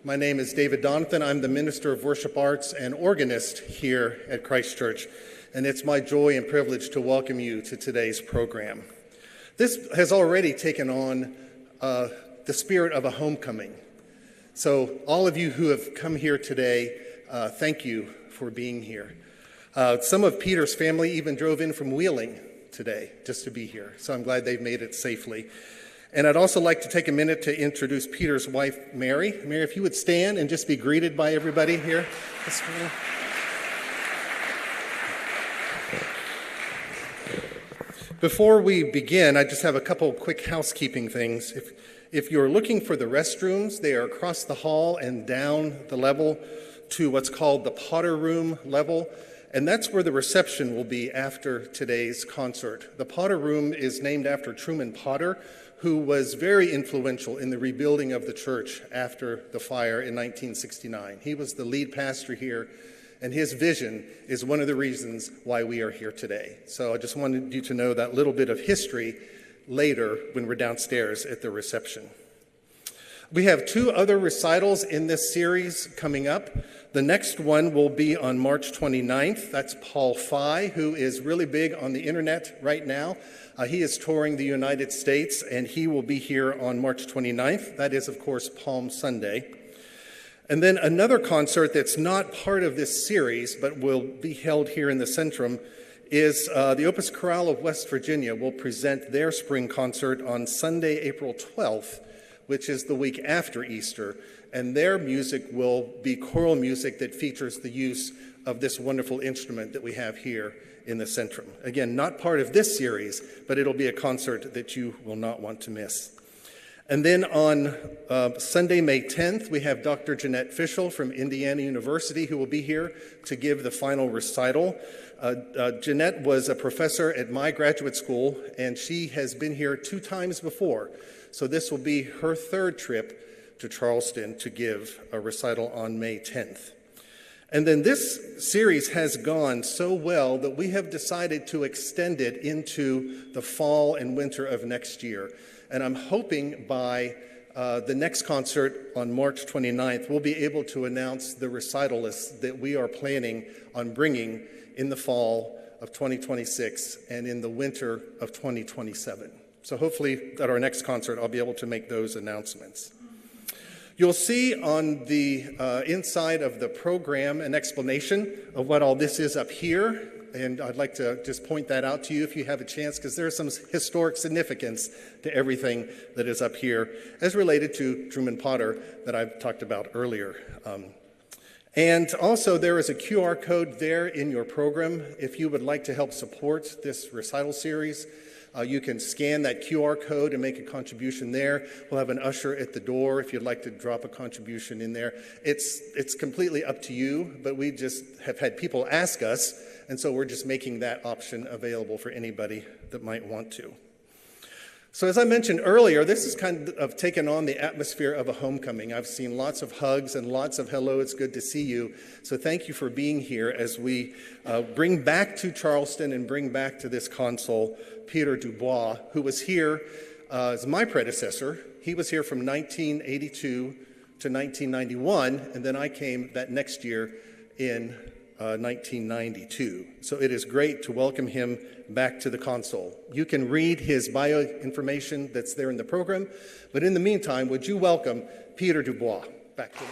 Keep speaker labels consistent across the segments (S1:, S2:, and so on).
S1: My name is David Donovan. I'm the Minister of Worship Arts and organist here at Christ Church, and it's my joy and privilege to welcome you to today's program. This has already taken on the spirit of a homecoming. So all of you who have come here today, thank you for being here. Some of Peter's family even drove in from Wheeling today just to be here, so I'm glad they've made it safely. And I'd also like to take a minute to introduce Peter's wife, Mary. Mary, if you would stand and just be greeted by everybody here this morning. Before we begin, I just have a couple quick housekeeping things. If you're looking for the restrooms, they are across the hall and down the level to what's called the Potter Room level. And that's where the reception will be after today's concert. The Potter Room is named after Truman Potter, who was very influential in the rebuilding of the church after the fire in 1969. He was the lead pastor here, and his vision is one of the reasons why we are here today. So I just wanted you to know that little bit of history later when we're downstairs at the reception. We have two other recitals in this series coming up. The next one will be on March 29th. That's Paul Fye, who is really big on the internet right now. He is touring the United States, and he will be here on March 29th. That is, of course, Palm Sunday. And then another concert that's not part of this series, but will be held here in the Centrum, is the Opus Chorale of West Virginia will present their spring concert on Sunday, April 12th, which is the week after Easter, and their music will be choral music that features the use of this wonderful instrument that we have here in the Centrum. Again, not part of this series, but it'll be a concert that you will not want to miss. And then on Sunday, May 10th, we have Dr. Jeanette Fischel from Indiana University who will be here to give the final recital. Jeanette was a professor at my graduate school, and she has been here 2 times before. So this will be her 3rd trip to Charleston to give a recital on May 10th. And then this series has gone so well that we have decided to extend it into the fall and winter of next year. And I'm hoping by the next concert on March 29th, we'll be able to announce the recitalists that we are planning on bringing in the fall of 2026 and in the winter of 2027. So hopefully at our next concert, I'll be able to make those announcements. You'll see on the inside of the program an explanation of what all this is up here. And I'd like to just point that out to you if you have a chance, because there's some historic significance to everything that is up here as related to Truman Potter that I've talked about earlier. And also there is a QR code there in your program. If you would like to help support this recital series, you can scan that QR code and make a contribution there. We'll have an usher at the door if you'd like to drop a contribution in there. It's completely up to you, but we just have had people ask us, and so we're just making that option available for anybody that might want to. So as I mentioned earlier, this has kind of taken on the atmosphere of a homecoming. I've seen lots of hugs and lots of hello, it's good to see you. So thank you for being here as we bring back to Charleston and bring back to this console Peter DuBois, who was here as my predecessor. He was here from 1982 to 1991, and then I came that next year in 1992. So it is great to welcome him back to the console. You can read his bio information that's there in the program, but in the meantime, would you welcome Peter DuBois back to the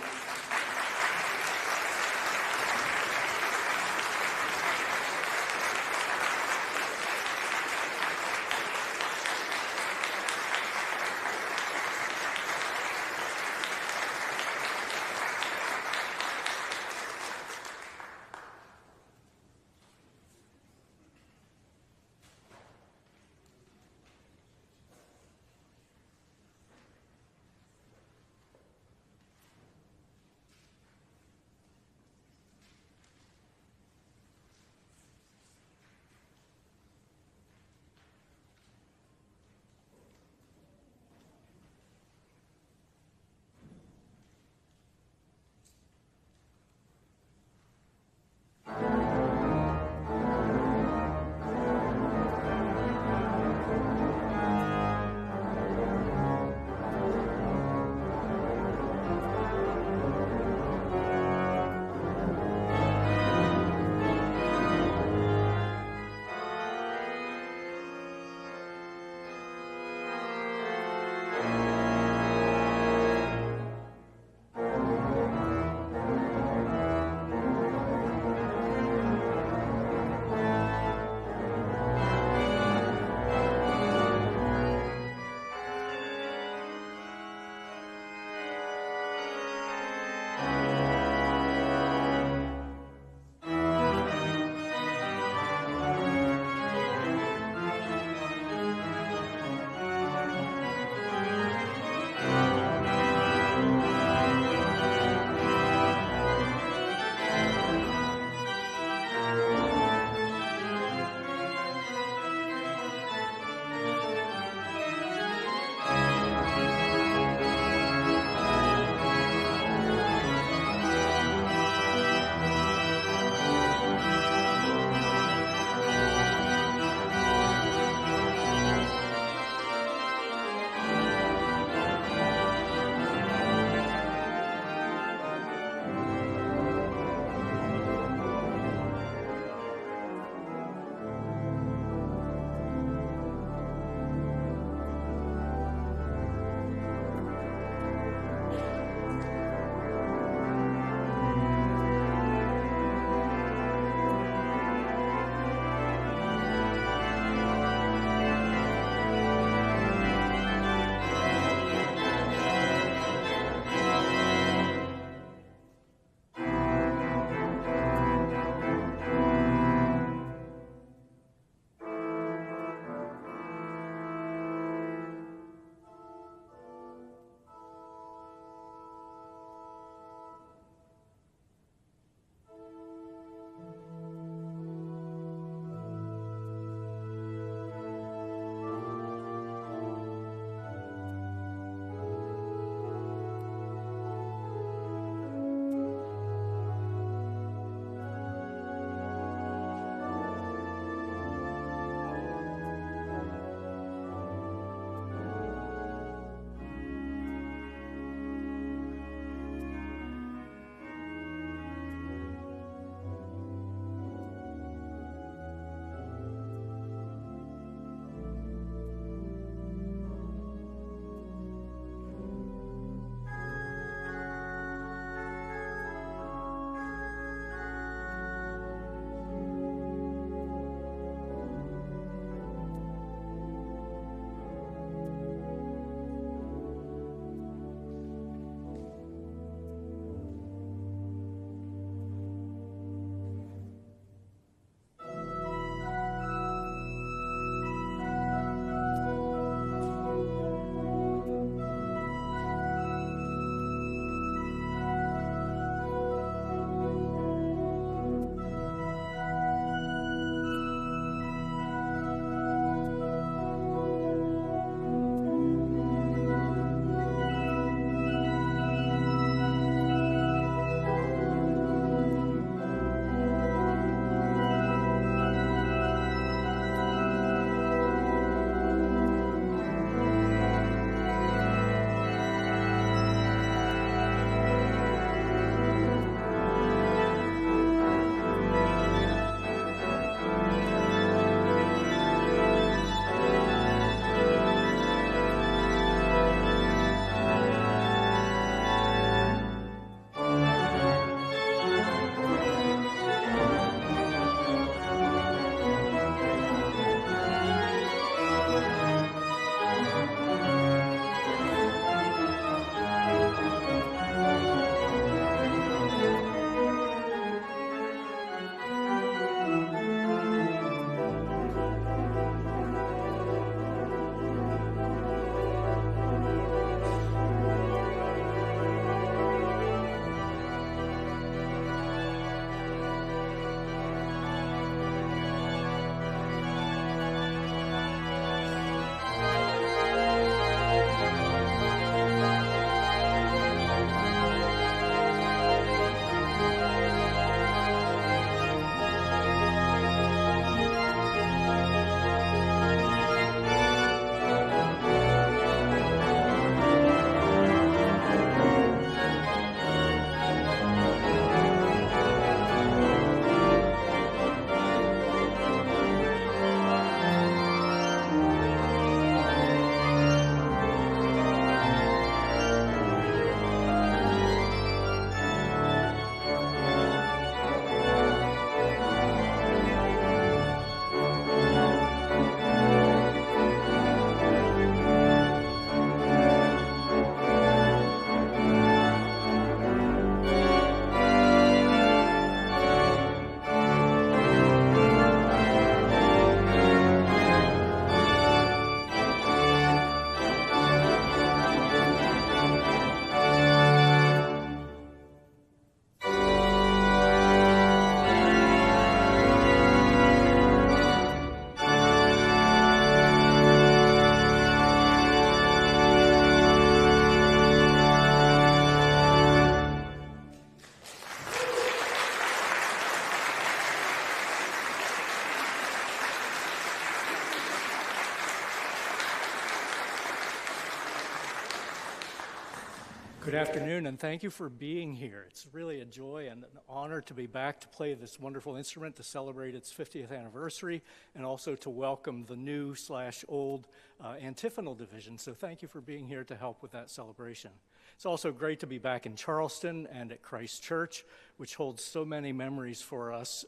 S2: Good afternoon, and thank you for being here. It's really a joy and an honor to be back to play this wonderful instrument to celebrate its 50th anniversary and also to welcome the new/old antiphonal division. So thank you for being here to help with that celebration. It's also great to be back in Charleston and at Christ Church, which holds so many memories for us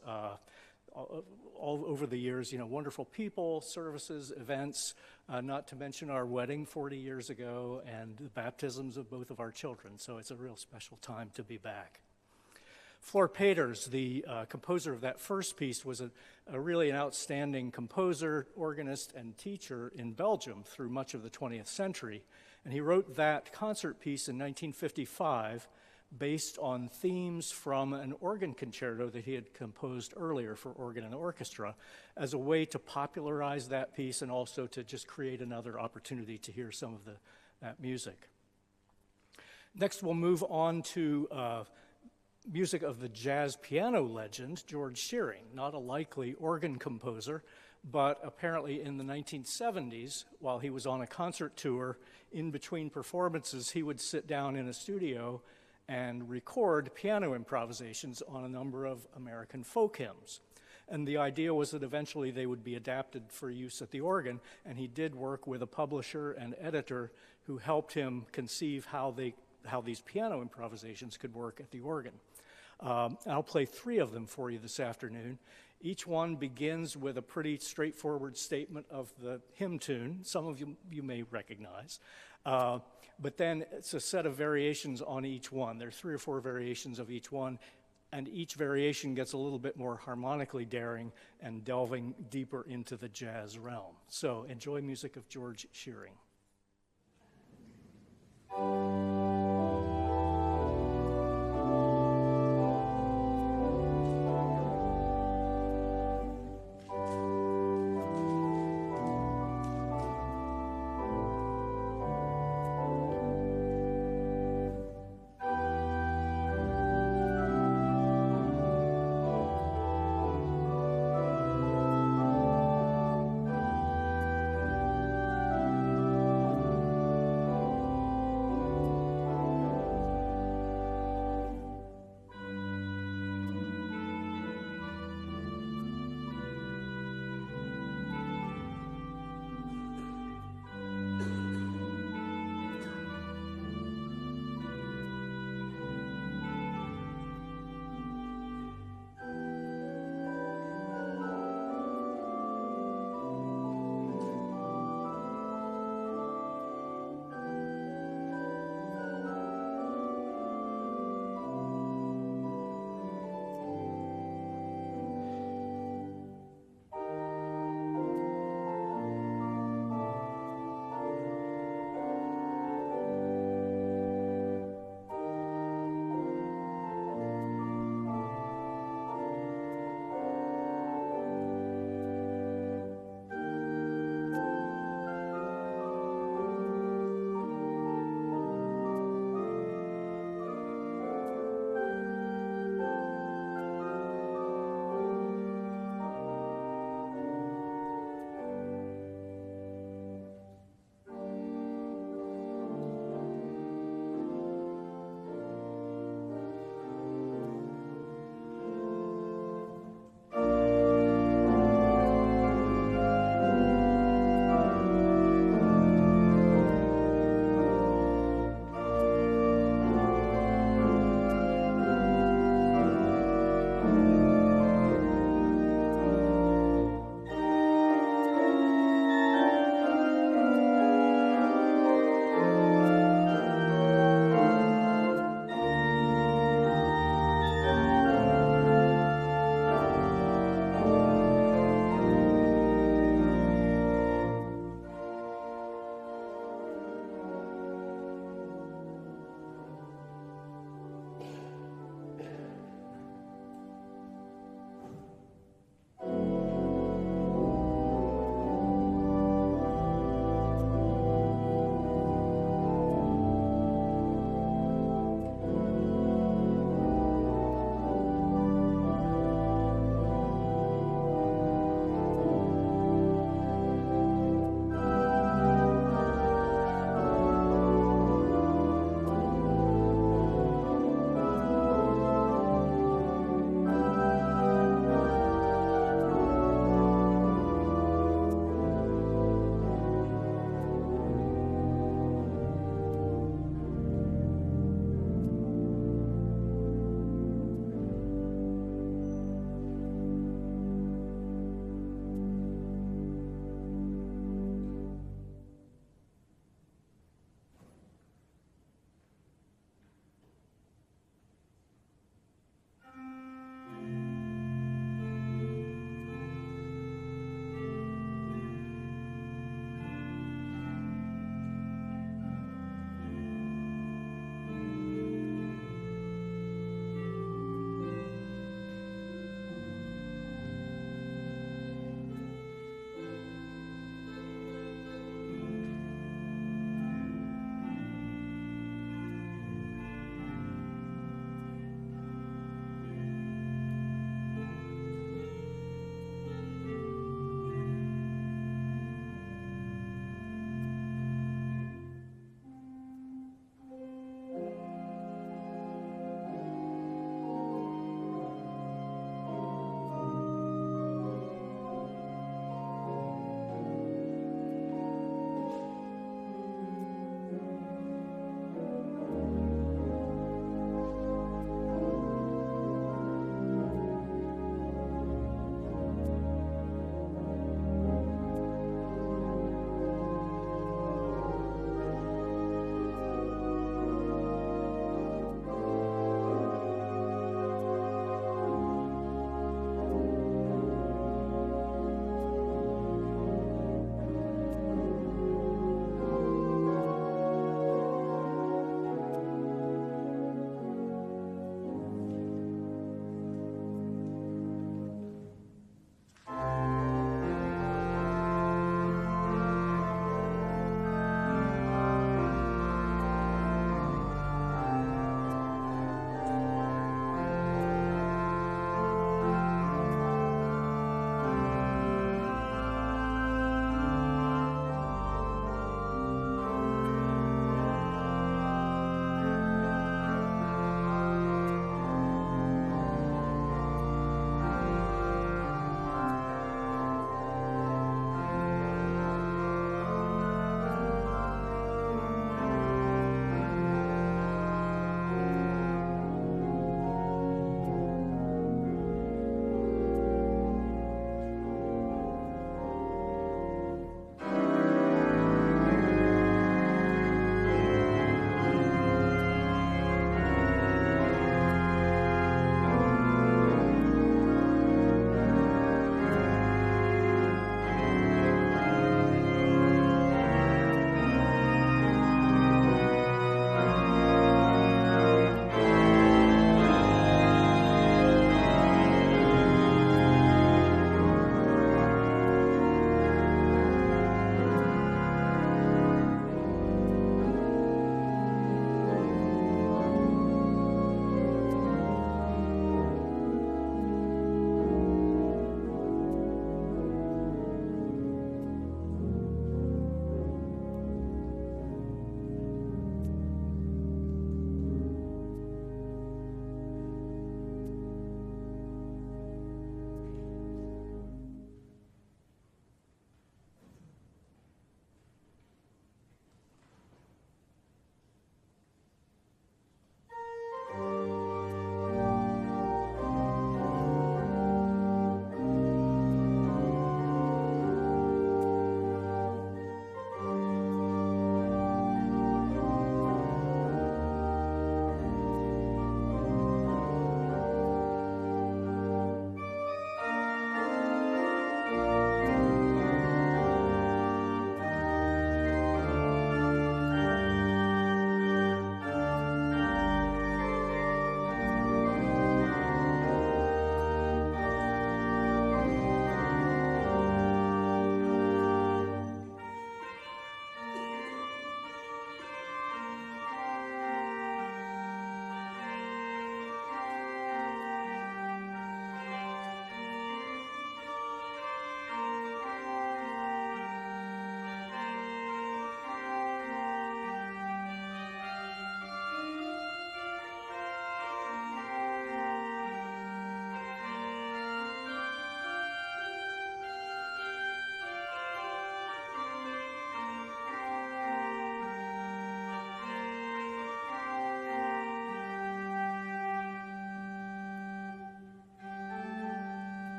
S2: all over the years, wonderful people, services, events, not to mention our wedding 40 years ago and the baptisms of both of our children. So it's a real special time to be back. Flor Peters, the composer of that first piece, was really an outstanding composer, organist, and teacher in Belgium through much of the 20th century. And he wrote that concert piece in 1955 based on themes from an organ concerto that he had composed earlier for organ and orchestra as a way to popularize that piece and also to just create another opportunity to hear some of that music. Next, we'll move on to music of the jazz piano legend, George Shearing, not a likely organ composer, but apparently in the 1970s, while he was on a concert tour, in between performances, he would sit down in a studio and record piano improvisations on a number of American folk hymns. And the idea was that eventually they would be adapted for use at the organ, and he did work with a publisher and editor who helped him conceive how these piano improvisations could work at the organ. I'll play 3 of them for you this afternoon. Each one begins with a pretty straightforward statement of the hymn tune, some of you may recognize. But then it's a set of variations on each one. There are 3 or 4 variations of each one, and each variation gets a little bit more harmonically daring and delving deeper into the jazz realm. So enjoy music of George Shearing.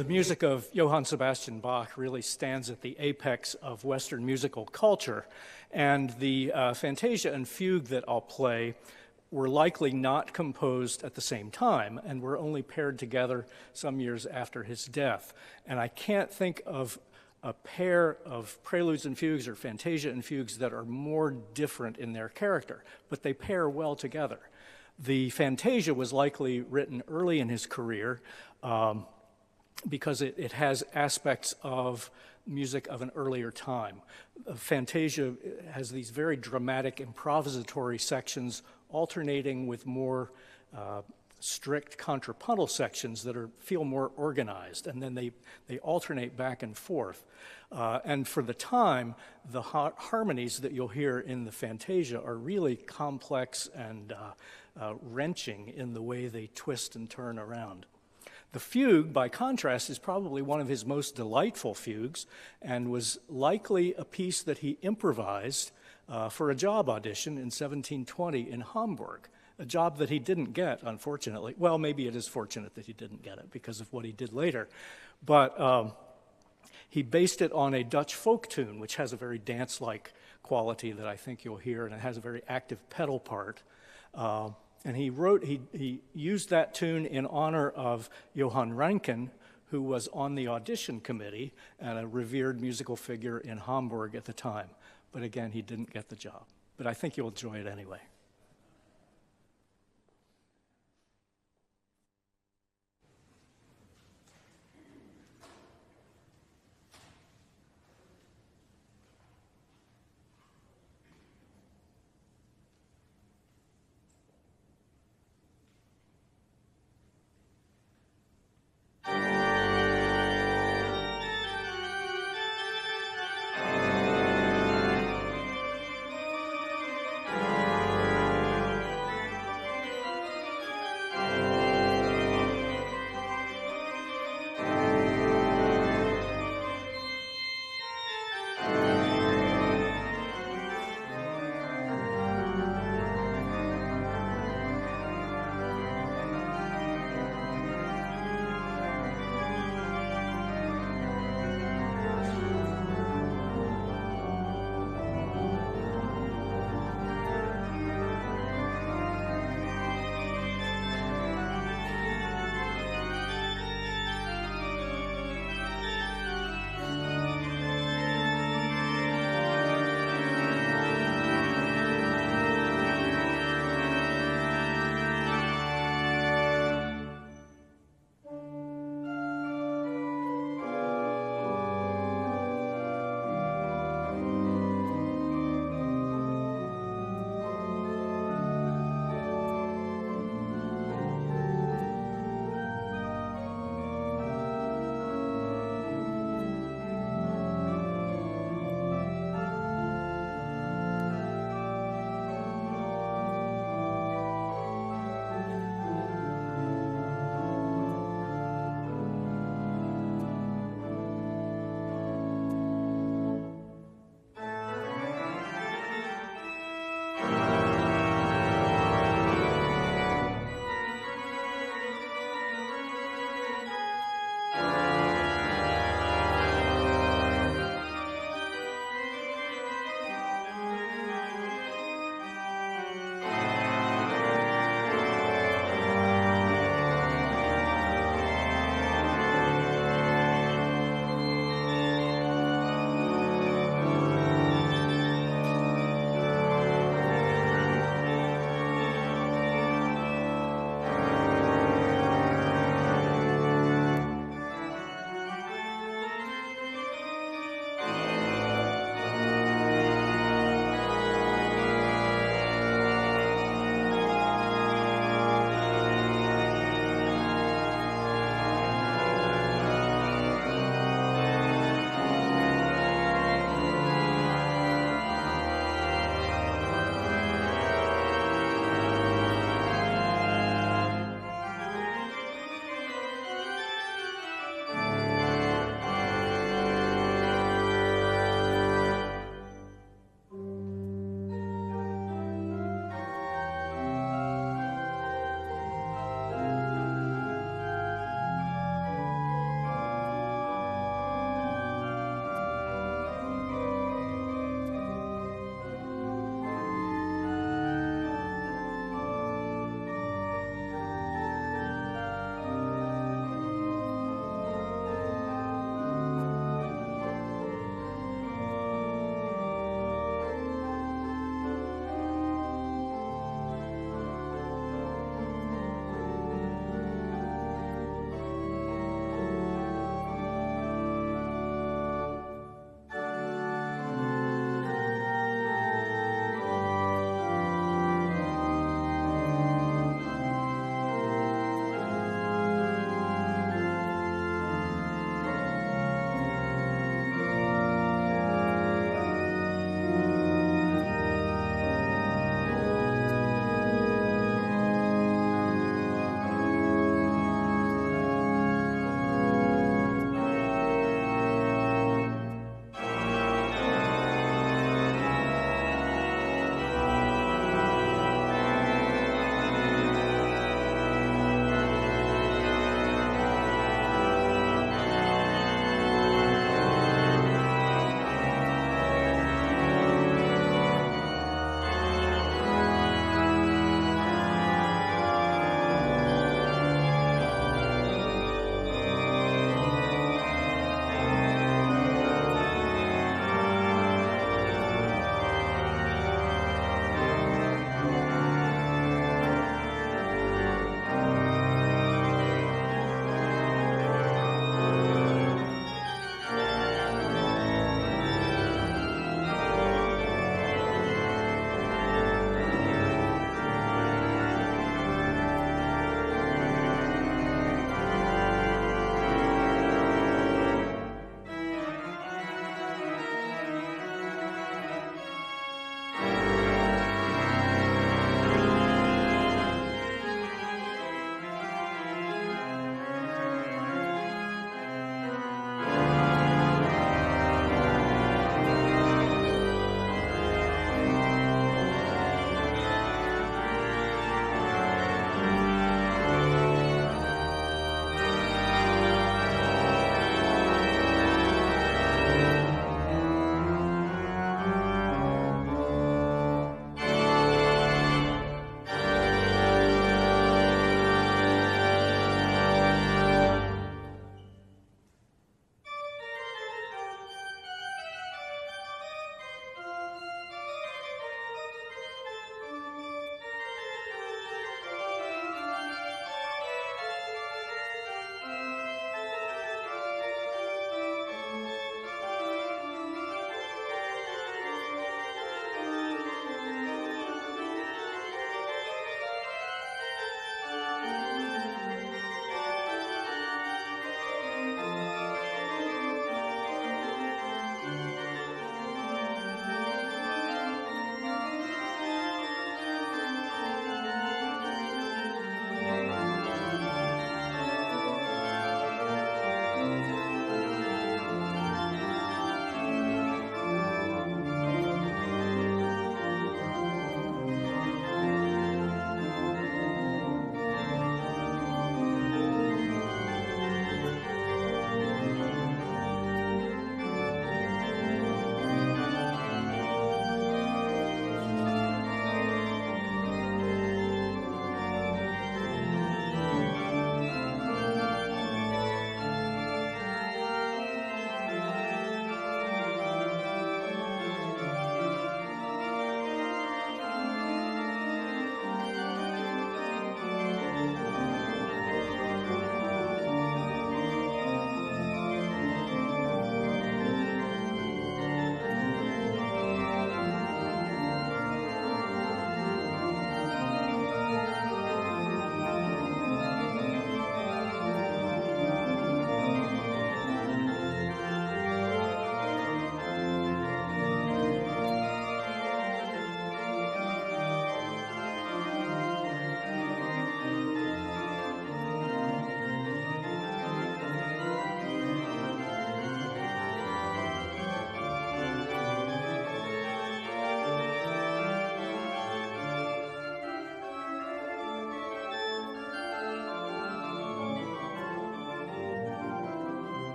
S2: The music of Johann Sebastian Bach really stands at the apex of Western musical culture, and the fantasia and fugue that I'll play were likely not composed at the same time and were only paired together some years after his death. And I can't think of a pair of preludes and fugues or fantasia and fugues that are more different in their character, but they pair well together. The fantasia was likely written early in his career, because it has aspects of music of an earlier time. Fantasia has these very dramatic improvisatory sections alternating with more strict contrapuntal sections that feel more organized, and then they alternate back and forth. And for the time, the harmonies that you'll hear in the fantasia are really complex and wrenching in the way they twist and turn around. The fugue, by contrast, is probably one of his most delightful fugues and was likely a piece that he improvised for a job audition in 1720 in Hamburg, a job that he didn't get, unfortunately. Well, maybe it is fortunate that he didn't get it because of what he did later. But he based it on a Dutch folk tune, which has a very dance-like quality that I think you'll hear, and it has a very active pedal part. And he used that tune in honor of Johann Reinken, who was on the audition committee and a revered musical figure in Hamburg at the time. But again, he didn't get the job. But I think you'll enjoy it anyway.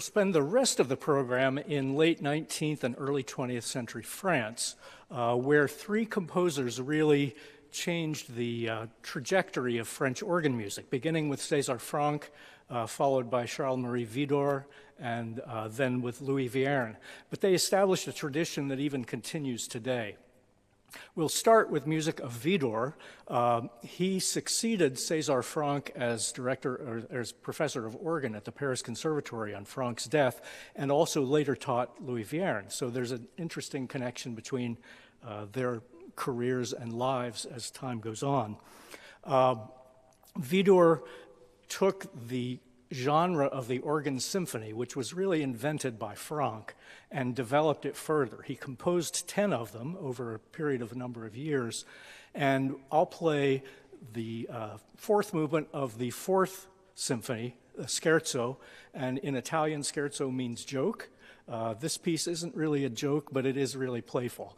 S2: We'll spend the rest of the program in late 19th and early 20th century France, where three composers really changed the trajectory of French organ music, beginning with César Franck, followed by Charles-Marie Widor, and then with Louis Vierne. But they established a tradition that even continues today. We'll start with music of Widor. He succeeded César Franck as director or as professor of organ at the Paris Conservatory on Franck's death, and also later taught Louis Vierne. So there's an interesting connection between their careers and lives as time goes on. Widor took the genre of the organ symphony, which was really invented by Franck, and developed it further. He composed 10 of them over a period of a number of years, and I'll play the fourth movement of the fourth symphony, scherzo, and in Italian, scherzo means joke. This piece isn't really a joke, but it is really playful.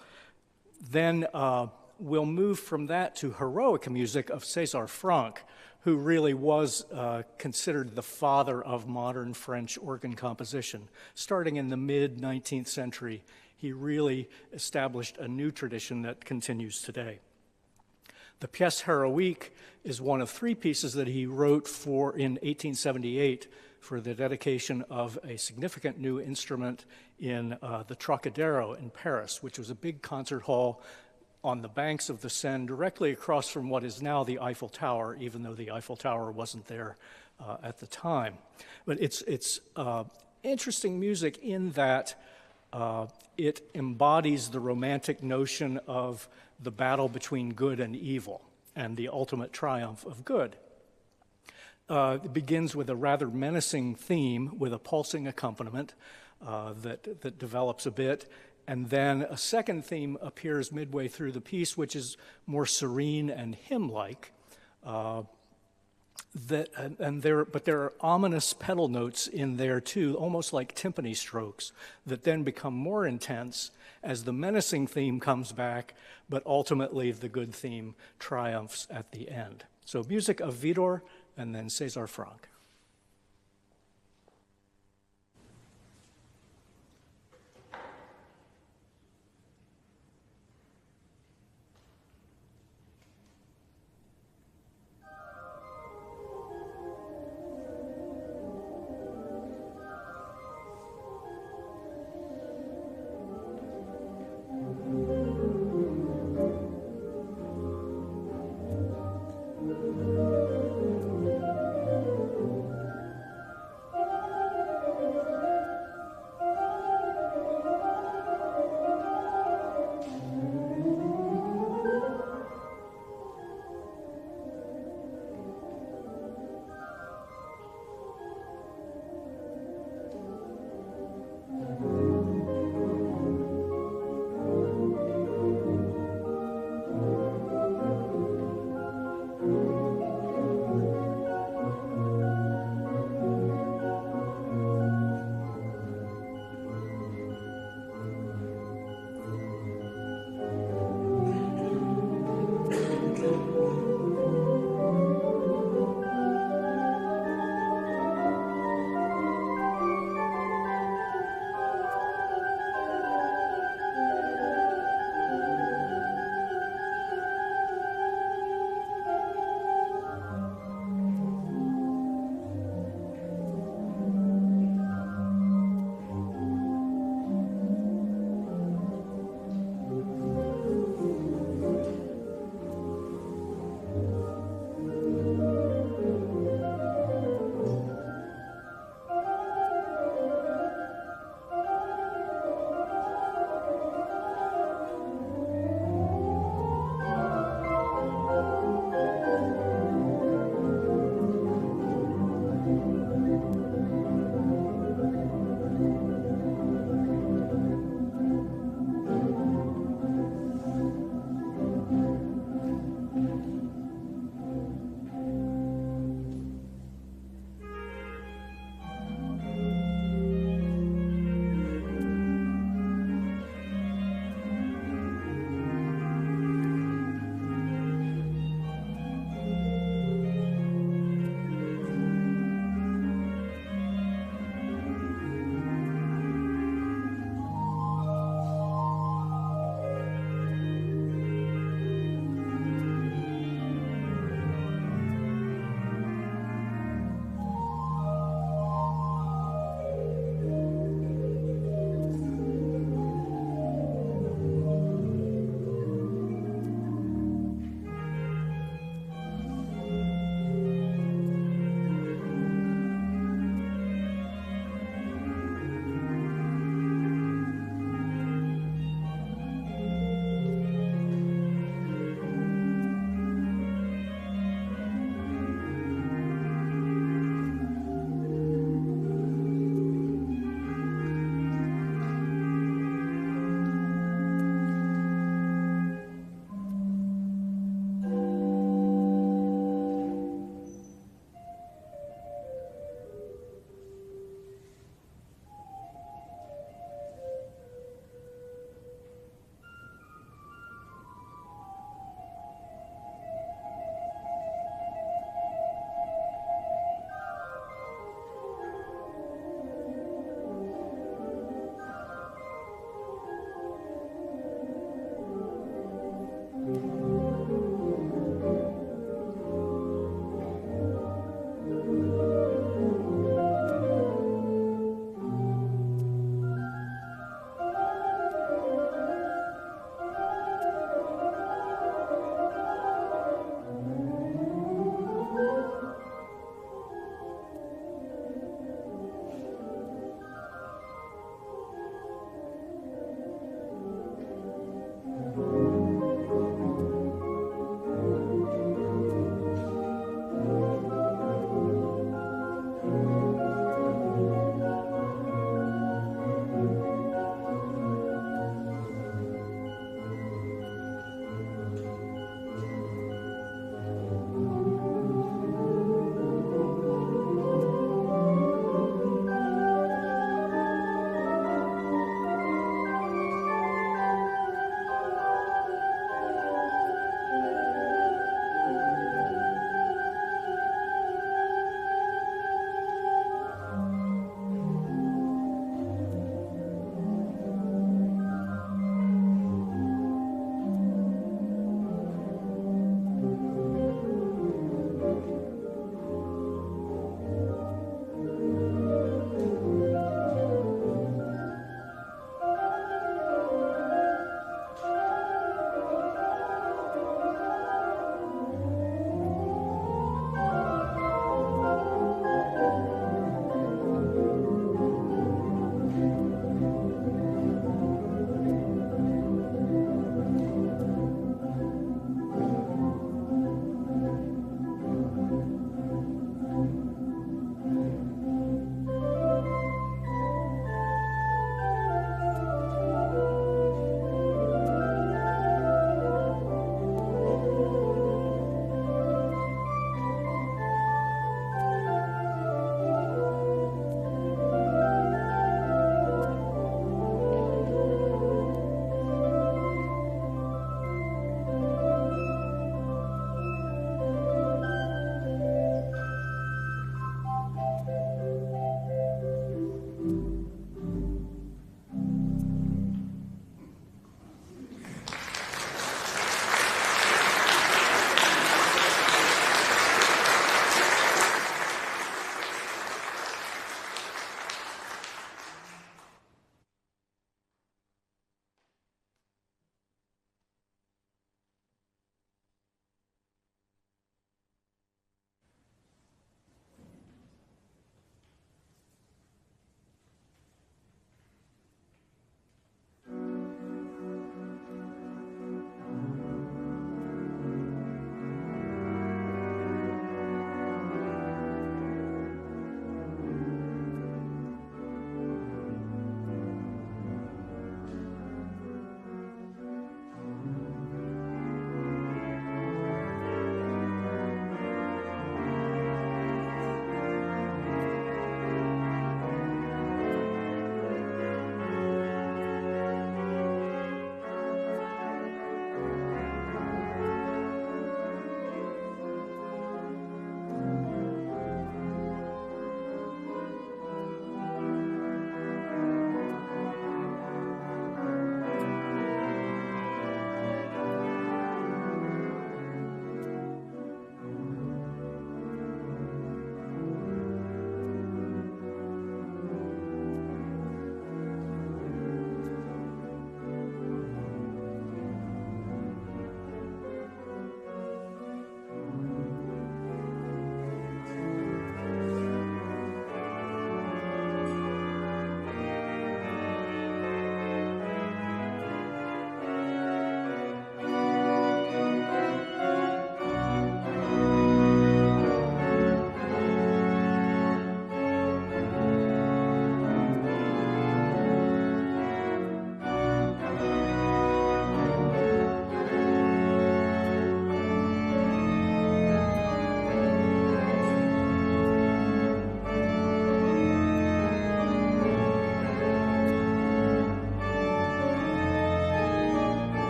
S2: Then we'll move from that to heroic music of César Franck, who really was considered the father of modern French organ composition. Starting in the mid-19th century, he really established a new tradition that continues today. The Pièce Héroïque is one of three pieces that he wrote in 1878 for the dedication of a significant new instrument in the Trocadero in Paris, which was a big concert hall on the banks of the Seine, directly across from what is now the Eiffel Tower, even though the Eiffel Tower wasn't there at the time. But it's interesting music in that it embodies the romantic notion of the battle between good and evil and the ultimate triumph of good. It begins with a rather menacing theme with a pulsing accompaniment that develops a bit. And then a second theme appears midway through the piece, which is more serene and hymn-like. But there are ominous pedal notes in there too, almost like timpani strokes, that then become more intense as the menacing theme comes back, but ultimately the good theme triumphs at the end. So music of Widor and then César Franck.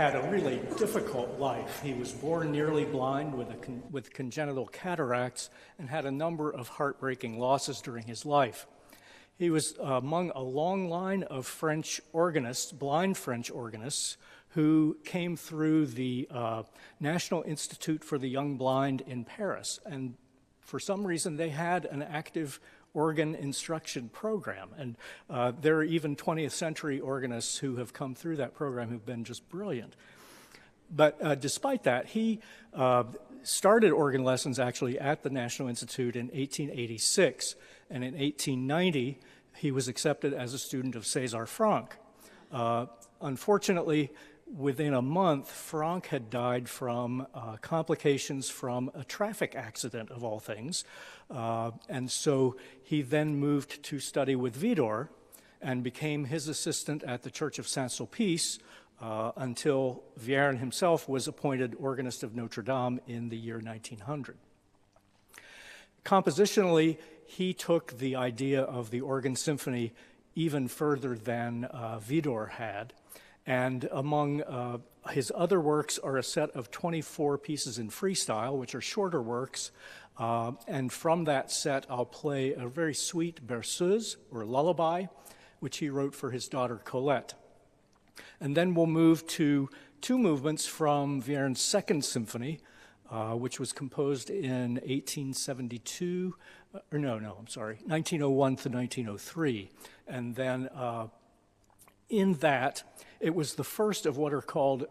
S2: had a really difficult life. He was born nearly blind with congenital cataracts and had a number of heartbreaking losses during his life. He was among a long line of French organists, blind French organists, who came through the National Institute for the Young Blind in Paris. And for some reason, they had an active organ instruction program. And there are even 20th century organists who have come through that program who've been just brilliant. But despite that, he started organ lessons actually at the National Institute in 1886. And in 1890, he was accepted as a student of César Franck. Unfortunately, within a month, Franck had died from complications from a traffic accident, of all things. And so he then moved to study with Widor and became his assistant at the Church of Saint-Sulpice until Vierne himself was appointed organist of Notre Dame in the year 1900. Compositionally, he took the idea of the organ symphony even further than Widor had. And among his other works are a set of 24 pieces in freestyle, which are shorter works. And from that set, I'll play a very sweet berceuse, or lullaby, which he wrote for his daughter Colette. And then we'll move to two movements from Vierne's Second Symphony, which was composed in 1901 to 1903. And then in that, it was the first of what are called,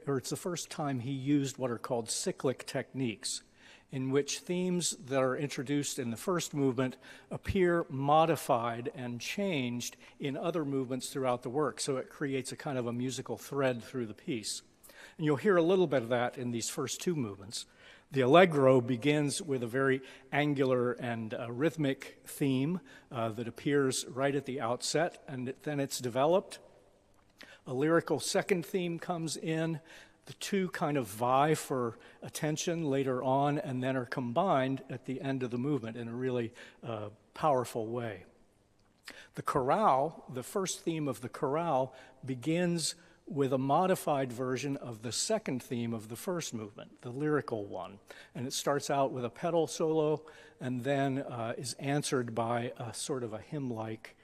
S2: or it's the first time he used what are called cyclic techniques, in which themes that are introduced in the first movement appear modified and changed in other movements throughout the work. So it creates a kind of a musical thread through the piece. And you'll hear a little bit of that in these first two movements. The Allegro begins with a very angular and rhythmic theme that appears right at the outset, and then it's developed. A lyrical second theme comes in. The two kind of vie for attention later on and then are combined at the end of the movement in a really powerful way. The chorale, the first theme of the chorale, begins with a modified version of the second theme of the first movement, the lyrical one. And it starts out with a pedal solo and then is answered by a sort of a hymn-like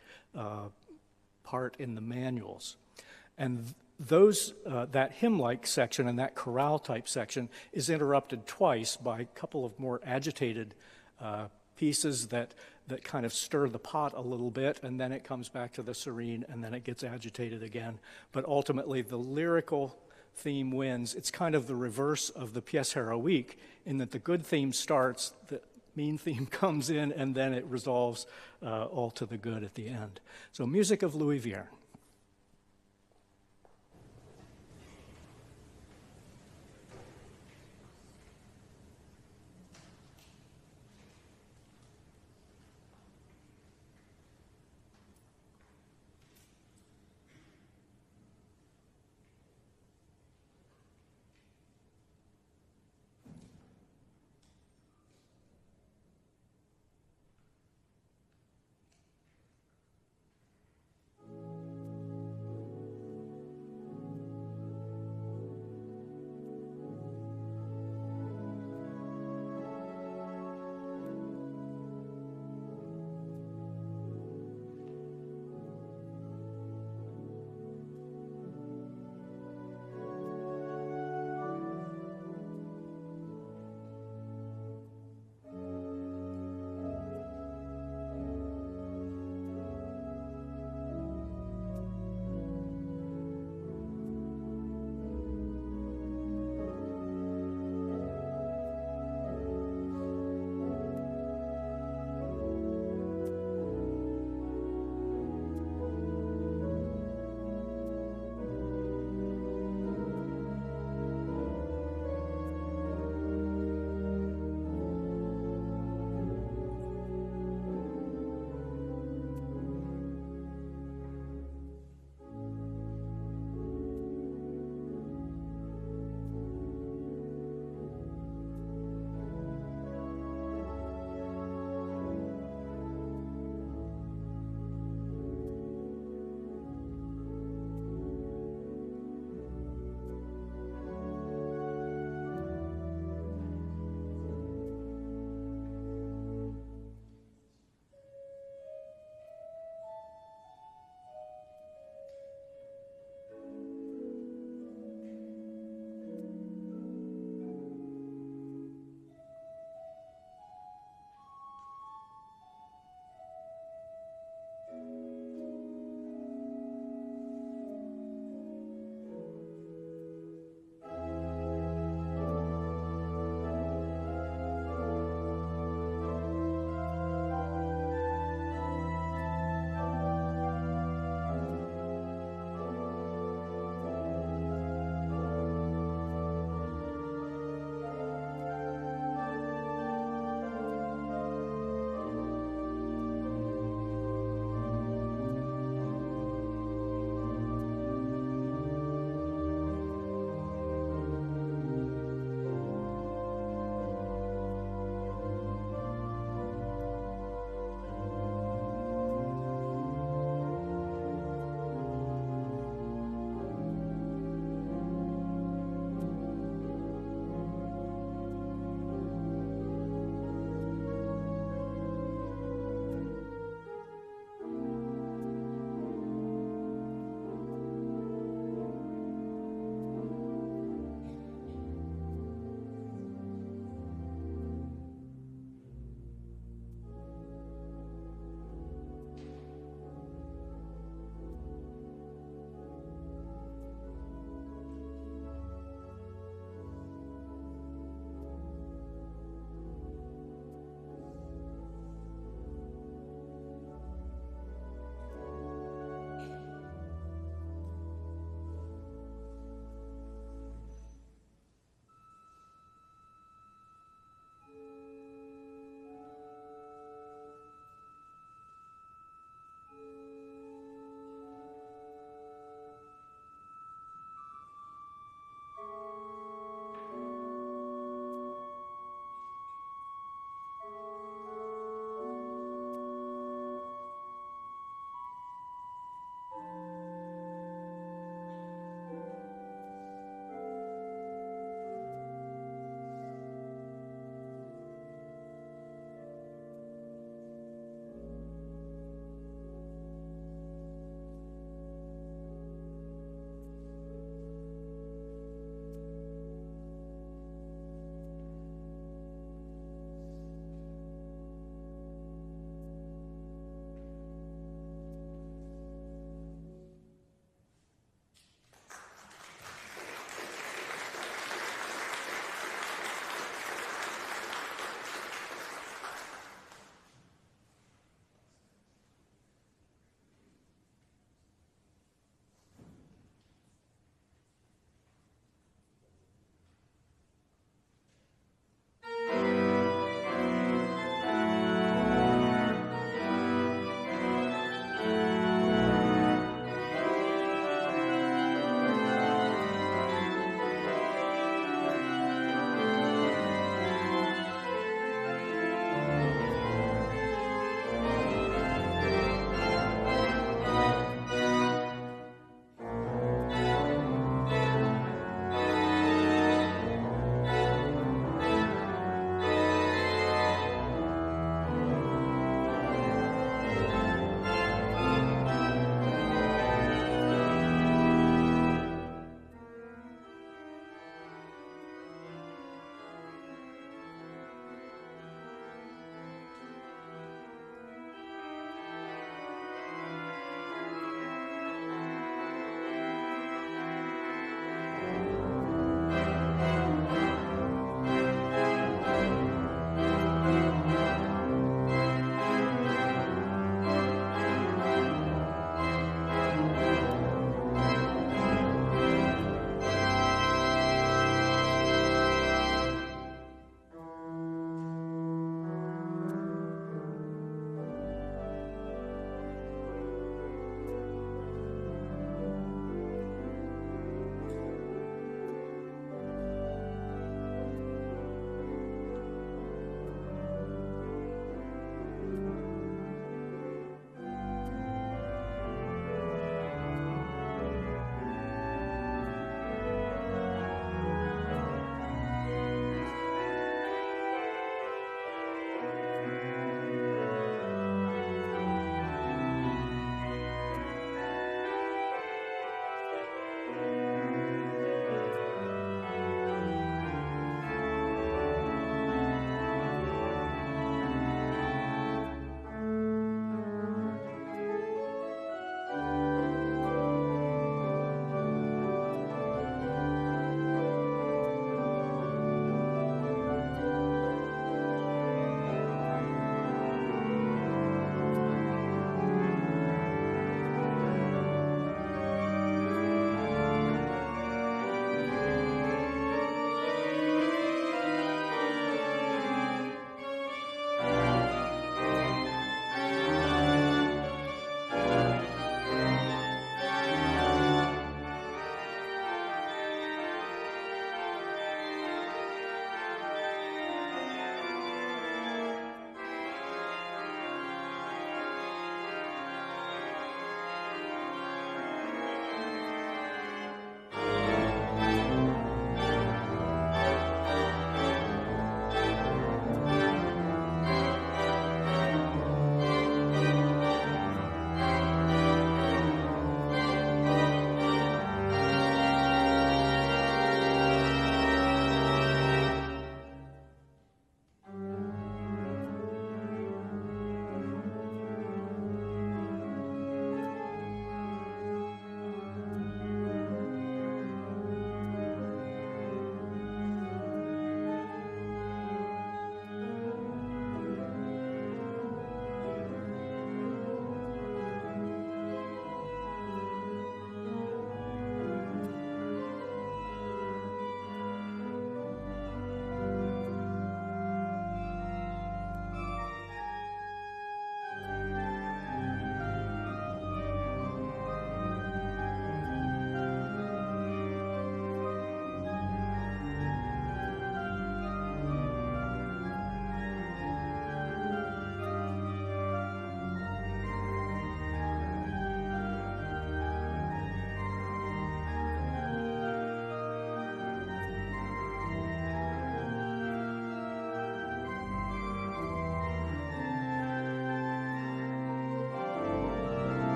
S2: part in the manuals. And that hymn-like section and that chorale-type section is interrupted twice by a couple of more agitated pieces that kind of stir the pot a little bit, and then it comes back to the serene, and then it gets agitated again. But ultimately, the lyrical theme wins. It's kind of the reverse of the pièce héroïque, in that the good theme starts, the mean theme comes in, and then it resolves all to the good at the end. So music of Louis Vierne.